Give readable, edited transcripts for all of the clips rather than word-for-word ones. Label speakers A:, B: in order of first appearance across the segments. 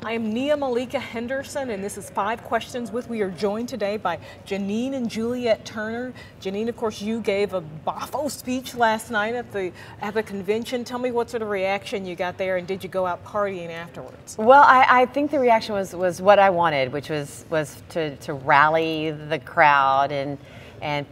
A: I am Nia Malika Henderson, and this is 5 Questions with. We are joined today by Janine and Juliette Turner. Janine, of course, you gave a boffo speech last night at the convention. Tell me what sort of reaction you got there, and did you go out partying afterwards?
B: Well, I think the reaction was what I wanted, which was to rally the crowd and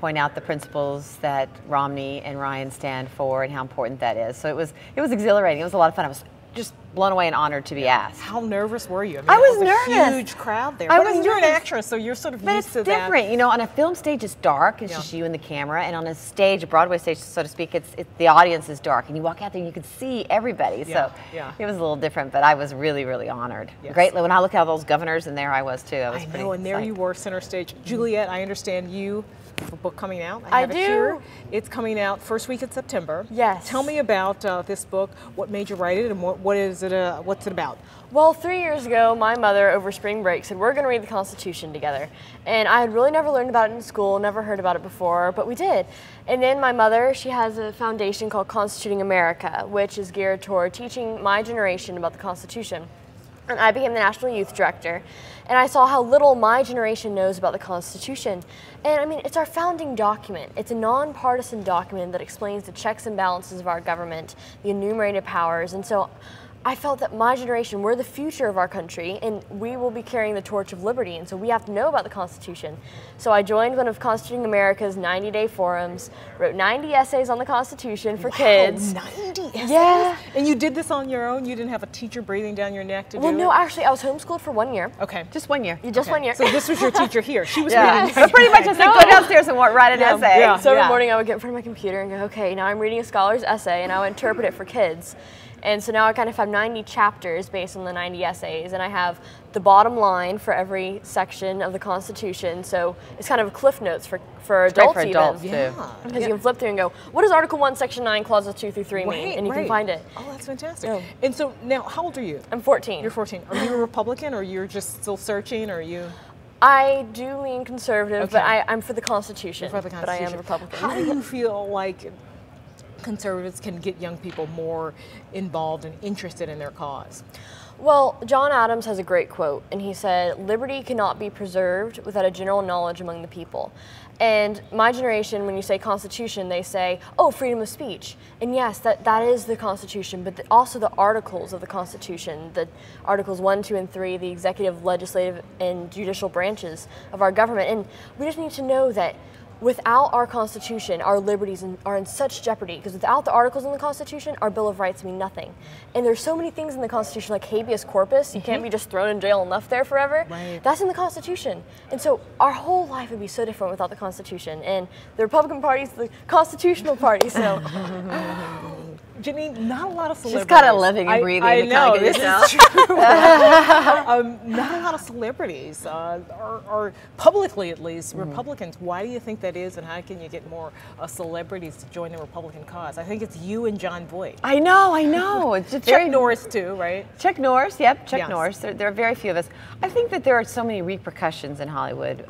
B: point out the principles that Romney and Ryan stand for and how important that is. So it was exhilarating. It was a lot of fun. I was just blown away and honored to be asked.
A: How nervous were you?
B: I was
A: it was
B: nervous.
A: A huge crowd there.
B: I
A: But
B: was
A: you're an
B: nervous.
A: actress, so you're sort of
B: But
A: used
B: it's
A: to that.
B: different. You know, on a film stage it's dark. It's just you and the camera. And on a stage, a Broadway stage, so to speak, the audience is dark. And you walk out there and you can see everybody. So it was a little different, but I was really, really honored.
A: Yes.
B: Greatly. When I looked at all those governors, and there I was too. I was pretty
A: know, and there
B: psyched.
A: you were, center stage. Juliette, I understand you have a book coming out.
C: I
A: have it
C: do.
A: here. It's coming out first week in September.
C: Yes.
A: Tell me about this book. What made you write it, and what is it? What's it about?
C: Well, 3 years ago, my mother over spring break said, we're going to read the Constitution together. And I had really never learned about it in school, never heard about it before, but we did. And then my mother, she has a foundation called Constituting America, which is geared toward teaching my generation about the Constitution. And I became the National Youth Director, and I saw how little my generation knows about the Constitution. And I mean, it's our founding document. It's a nonpartisan document that explains the checks and balances of our government, the enumerated powers, and so I felt that my generation, we're the future of our country, and we will be carrying the torch of liberty, and so we have to know about the Constitution. So I joined one of Constituting America's 90-day forums, wrote 90 essays on the Constitution for kids.
A: 90 essays?
C: Yeah.
A: And you did this on your own? You didn't have a teacher breathing down your neck to do it?
C: Well, no, actually, I was homeschooled for 1 year.
A: Okay.
B: Just 1 year.
C: Yeah, just 1 year.
A: So this was your teacher here. She was
B: Yeah.
A: reading.
B: So pretty much I said, go downstairs and write an essay.
A: Yeah.
C: So every morning I would get in front of my computer and go, okay, now I'm reading a scholar's essay, and I would interpret it for kids. And so now I kind of have 90 chapters based on the 90 essays, and I have the bottom line for every section of the Constitution. So it's kind of cliff notes for adults
B: for
C: even.
B: adults, too.
C: Because you can flip through and go, what does Article 1, Section 9, Clauses 2 through 3 mean? And you can find it.
A: Oh, that's fantastic.
C: Yeah.
A: And so now, how old are you?
C: I'm 14.
A: You're 14. Are you a Republican, or you're just still searching, or are you?
C: I do lean conservative,
A: Okay.
C: but I'm for the Constitution.
A: For the
C: But I am
A: Constitution.
C: a Republican.
A: How do you feel like conservatives can get young people more involved and interested in their cause?
C: Well, John Adams has a great quote, and he said, liberty cannot be preserved without a general knowledge among the people. And my generation, when you say Constitution, they say, oh, freedom of speech. And yes, that is the Constitution, but also the articles of the Constitution, the Articles 1, 2, and 3, the executive, legislative, and judicial branches of our government. And we just need to know that without our Constitution, our liberties are in such jeopardy, because without the articles in the Constitution, our Bill of Rights mean nothing. And there's so many things in the Constitution, like habeas corpus. You can't be just thrown in jail and left there forever.
A: Right.
C: That's in the Constitution. And so our whole life would be so different without the Constitution. And the Republican Party is the constitutional party, so.
A: Janine, not a lot of celebrities.
B: She's kind of living and breathing.
A: I
B: to
A: know,
B: kind of
A: this
B: get yourself.
A: is true. Not a lot of celebrities, or publicly at least, Republicans. Why do you think that is, and how can you get more celebrities to join the Republican cause? I think it's you and John Voight.
B: I know. It's just
A: Chuck Norris too, right?
B: Chuck Norris, yep, Chuck
A: Yes.
B: Norris. There are very few of us. I think that there are so many repercussions in Hollywood,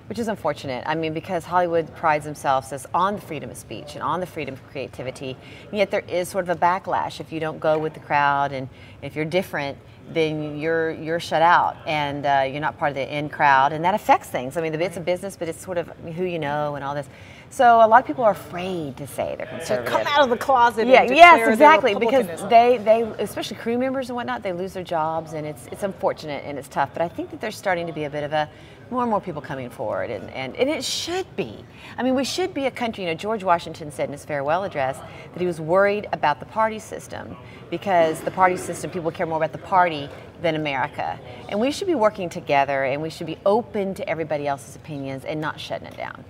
B: which is unfortunate. I mean, because Hollywood prides themselves as on the freedom of speech and on the freedom of creativity, and yet there is sort of a backlash if you don't go with the crowd, and if you're different, then you're shut out, and you're not part of the in crowd, and that affects things. I mean, it's a business, but it's sort of who you know and all this. So a lot of people are afraid to say they're conservative.
A: To come out of the closet.
B: Yeah,
A: and
B: yes,
A: declare
B: exactly.
A: their
B: Because
A: republicanism.
B: they, especially crew members and whatnot, they lose their jobs, and it's unfortunate and it's tough. But I think that there's starting to be a bit of a more and more people coming forward, and it should be. I mean, we should be a country. You know, George Washington said in his farewell address that he was worried about the party system, because the party system, people care more about the party than America. And we should be working together, and we should be open to everybody else's opinions and not shutting it down.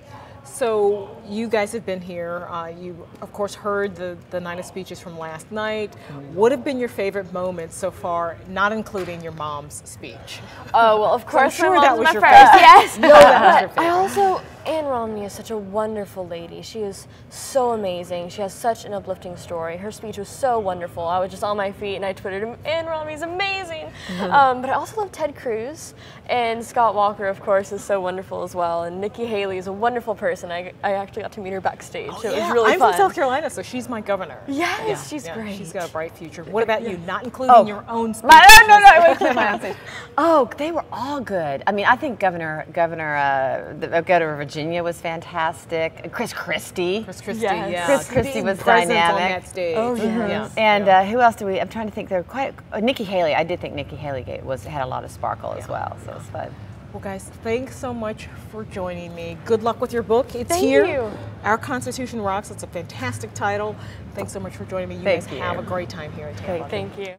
A: So you guys have been here. You, of course, heard the night of speeches from last night. What have been your favorite moments so far, not including your mom's speech?
C: Oh, well, of course,
A: sure
C: my
A: that
C: mom's
A: was
C: my
A: your
C: first.
A: favorite.
C: Yes.
A: No, that was your
C: But I
A: favorite.
C: also, Anne Romney is such a wonderful lady. She is so amazing. She has such an uplifting story. Her speech was so wonderful. I was just on my feet and I twittered, Anne Romney's amazing. But I also love Ted Cruz, and Scott Walker, of course, is so wonderful as well. And Nikki Haley is a wonderful person. I actually got to meet her backstage.
A: Oh,
C: so
A: yeah.
C: It was really
A: I'm
C: fun.
A: from South Carolina, so she's my governor.
C: Yes, she's great.
A: She's got a bright future. What about you? Not including your own speech.
B: No, I wouldn't include my own speech. Oh, they were all good. I mean, I think Governor of Virginia was fantastic. Chris Christie.
A: Chris Christie,
C: Yes.
A: yeah.
B: Chris Christie
A: Being
B: was
A: present
B: dynamic.
A: on that stage.
C: Oh, yes.
B: And who else do we? I'm trying to think. They're quite. Nikki Haley. I did think Nikki Haley had a lot of sparkle as well. So it was fun.
A: Well, guys, thanks so much for joining me. Good luck with your book. It's
C: Thank
A: here.
C: you.
A: Our Constitution Rocks. It's a fantastic title. Thanks so much for joining me. You
B: Thank
A: guys
B: you.
A: have a great time here in Tampa.
C: Thank you.